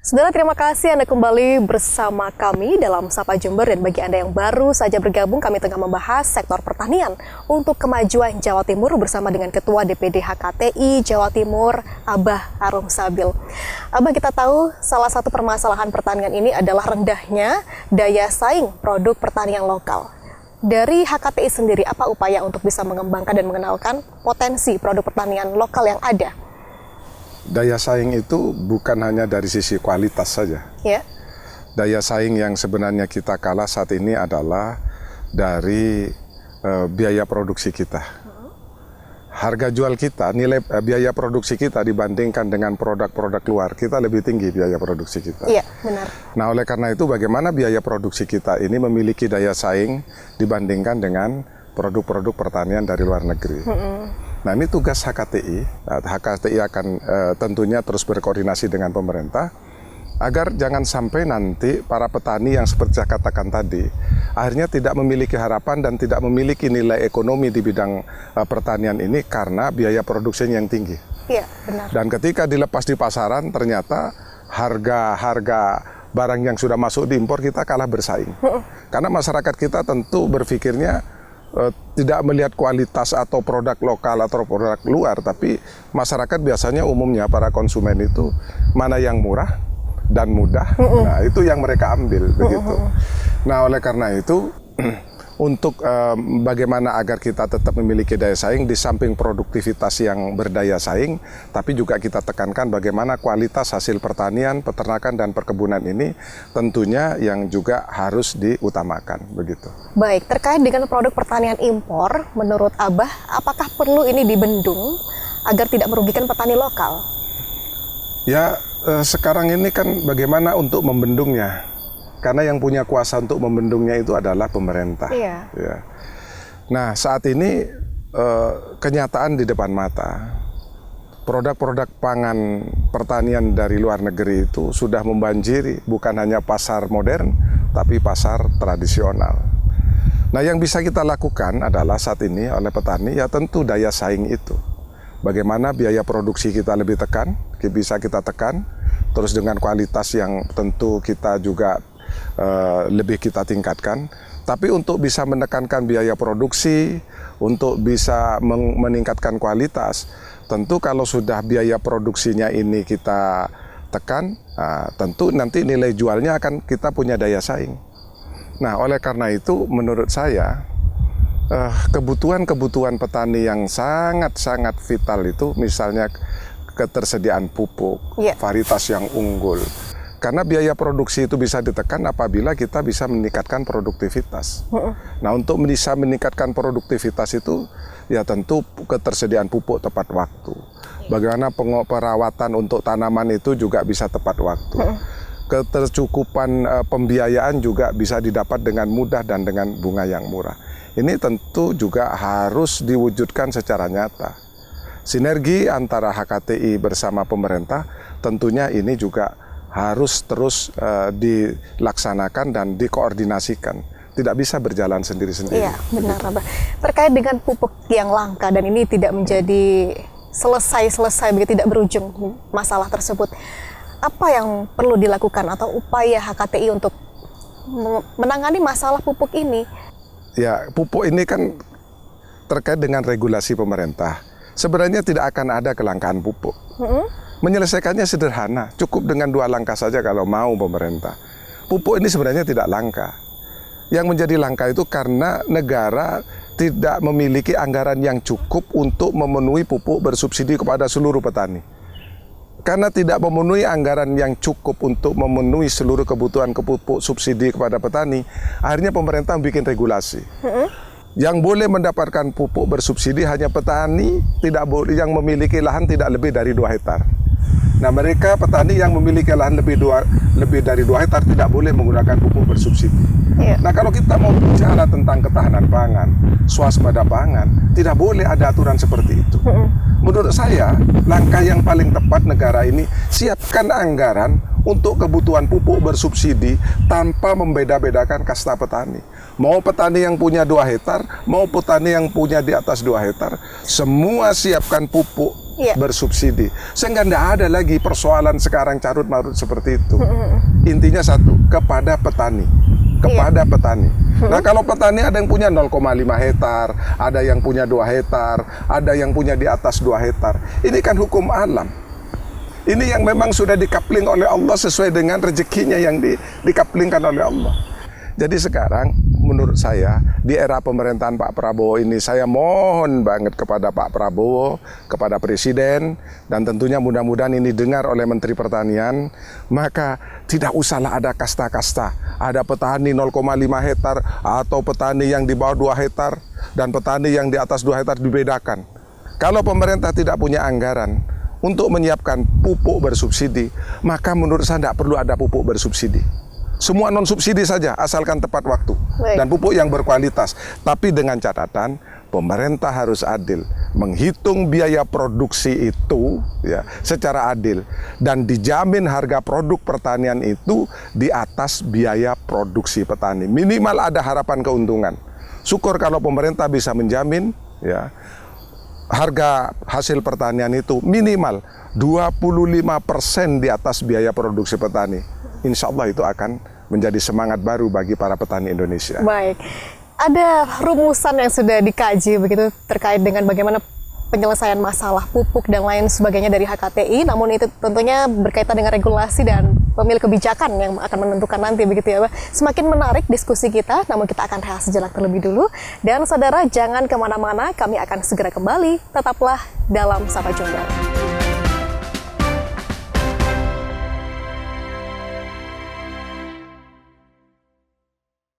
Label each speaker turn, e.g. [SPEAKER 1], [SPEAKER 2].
[SPEAKER 1] Saudara, terima kasih Anda kembali bersama kami dalam Sapa Jember. Dan bagi Anda yang baru saja bergabung, kami tengah membahas sektor pertanian untuk kemajuan Jawa Timur bersama dengan Ketua DPD HKTI Jawa Timur, Abah Arum Sabil. Abah, kita tahu salah satu permasalahan pertanian ini adalah rendahnya daya saing produk pertanian lokal. Dari HKTI sendiri, apa upaya untuk bisa mengembangkan dan mengenalkan potensi produk pertanian lokal yang ada?
[SPEAKER 2] Daya saing itu bukan hanya dari sisi kualitas saja.
[SPEAKER 1] Ya.
[SPEAKER 2] Daya saing yang sebenarnya kita kalah saat ini adalah dari biaya produksi kita. Harga jual kita, nilai biaya produksi kita dibandingkan dengan produk-produk luar, kita lebih tinggi biaya produksi kita.
[SPEAKER 1] Iya, benar.
[SPEAKER 2] Nah, oleh karena itu bagaimana biaya produksi kita ini memiliki daya saing dibandingkan dengan produk-produk pertanian dari luar negeri. Nah, ini tugas HKTI. HKTI akan tentunya terus berkoordinasi dengan pemerintah agar jangan sampai nanti para petani yang seperti saya katakan tadi akhirnya tidak memiliki harapan dan tidak memiliki nilai ekonomi di bidang pertanian ini karena biaya produksinya yang tinggi.
[SPEAKER 1] Iya, benar.
[SPEAKER 2] Dan ketika dilepas di pasaran ternyata harga barang yang sudah masuk diimpor kita kalah bersaing. Karena masyarakat kita tentu berpikirnya tidak melihat kualitas atau produk lokal atau produk luar, tapi masyarakat biasanya umumnya para konsumen itu mana yang murah dan mudah, nah itu yang mereka ambil begitu. Nah, oleh karena itu untuk bagaimana agar kita tetap memiliki daya saing di samping produktivitas yang berdaya saing, tapi juga kita tekankan bagaimana kualitas hasil pertanian, peternakan dan perkebunan ini tentunya yang juga harus diutamakan begitu.
[SPEAKER 1] Baik, terkait dengan produk pertanian impor, menurut Abah, apakah perlu ini dibendung agar tidak merugikan petani lokal?
[SPEAKER 2] Ya, sekarang ini kan bagaimana untuk membendungnya? Karena yang punya kuasa untuk membendungnya itu adalah pemerintah.
[SPEAKER 1] Iya.
[SPEAKER 2] Ya. Nah, saat ini kenyataan di depan mata, produk-produk pangan pertanian dari luar negeri itu sudah membanjiri bukan hanya pasar modern, tapi pasar tradisional. Nah, yang bisa kita lakukan adalah saat ini oleh petani, ya tentu daya saing itu. Bagaimana biaya produksi kita lebih bisa kita tekan, terus dengan kualitas yang tentu kita juga lebih kita tingkatkan. Tapi untuk bisa menekankan biaya produksi, untuk bisa meningkatkan kualitas, tentu kalau sudah biaya produksinya ini kita tekan, tentu nanti nilai jualnya akan kita punya daya saing. Nah, oleh karena itu menurut saya kebutuhan petani yang sangat-sangat vital itu misalnya ketersediaan pupuk, varietas yang unggul. Karena biaya produksi itu bisa ditekan apabila kita bisa meningkatkan produktivitas. Nah, untuk bisa meningkatkan produktivitas itu, ya tentu ketersediaan pupuk tepat waktu. Bagaimana perawatan untuk tanaman itu juga bisa tepat waktu. Ketercukupan pembiayaan juga bisa didapat dengan mudah dan dengan bunga yang murah. Ini tentu juga harus diwujudkan secara nyata. Sinergi antara HKTI bersama pemerintah tentunya ini juga harus terus dilaksanakan dan dikoordinasikan. Tidak bisa berjalan sendiri-sendiri.
[SPEAKER 1] Iya, benar, Abah. Terkait dengan pupuk yang langka dan ini tidak menjadi selesai begitu, tidak berujung masalah tersebut. Apa yang perlu dilakukan atau upaya HKTI untuk menangani masalah pupuk ini?
[SPEAKER 2] Ya, pupuk ini kan terkait dengan regulasi pemerintah. Sebenarnya tidak akan ada kelangkaan pupuk. Menyelesaikannya sederhana, cukup dengan 2 langkah saja kalau mau pemerintah. Pupuk ini sebenarnya tidak langka. Yang menjadi langka itu karena negara tidak memiliki anggaran yang cukup untuk memenuhi pupuk bersubsidi kepada seluruh petani. Karena tidak memenuhi anggaran yang cukup untuk memenuhi seluruh kebutuhan pupuk subsidi kepada petani, akhirnya pemerintah bikin regulasi. Yang boleh mendapatkan pupuk bersubsidi hanya petani yang memiliki lahan tidak lebih dari 2 hektar. Nah, mereka petani yang memiliki lahan lebih dari 2 hektar tidak boleh menggunakan pupuk bersubsidi. Nah, kalau kita mau bicara tentang ketahanan pangan, swasembada pangan, tidak boleh ada aturan seperti itu. Menurut saya, langkah yang paling tepat negara ini siapkan anggaran untuk kebutuhan pupuk bersubsidi tanpa membeda-bedakan kasta petani. Mau petani yang punya 2 hektar, mau petani yang punya di atas 2 hektar, semua siapkan pupuk bersubsidi. Sehingga tidak ada lagi persoalan sekarang carut marut seperti itu. Intinya satu, kepada petani. Kepada petani. Nah, kalau petani ada yang punya 0,5 hektar, ada yang punya 2 hektar, ada yang punya di atas 2 hektar. Ini kan hukum alam. Ini yang memang sudah dikapling oleh Allah sesuai dengan rezekinya yang dikaplingkan oleh Allah. Jadi sekarang menurut saya di era pemerintahan Pak Prabowo ini, saya mohon banget kepada Pak Prabowo, kepada Presiden, dan tentunya mudah-mudahan ini dengar oleh Menteri Pertanian, maka tidak usahlah ada kasta-kasta, ada petani 0,5 hektar atau petani yang di bawah 2 hektar dan petani yang di atas 2 hektar dibedakan. Kalau pemerintah tidak punya anggaran untuk menyiapkan pupuk bersubsidi, maka menurut saya tidak perlu ada pupuk bersubsidi. Semua non-subsidi saja, asalkan tepat waktu. Dan pupuk yang berkualitas. Tapi dengan catatan, pemerintah harus adil. Menghitung biaya produksi itu ya, secara adil. Dan dijamin harga produk pertanian itu di atas biaya produksi petani. Minimal ada harapan keuntungan. Syukur kalau pemerintah bisa menjamin ya, harga hasil pertanian itu minimal 25% di atas biaya produksi petani. Insya Allah itu akan menjadi semangat baru bagi para petani Indonesia.
[SPEAKER 1] Baik, ada rumusan yang sudah dikaji begitu terkait dengan bagaimana penyelesaian masalah pupuk dan lain sebagainya dari HKTI, namun itu tentunya berkaitan dengan regulasi dan pemilih kebijakan yang akan menentukan nanti begitu ya Pak. Semakin menarik diskusi kita, namun kita akan rehat sejenak terlebih dulu. Dan saudara jangan kemana-mana, kami akan segera kembali, tetaplah dalam Sapa Jember.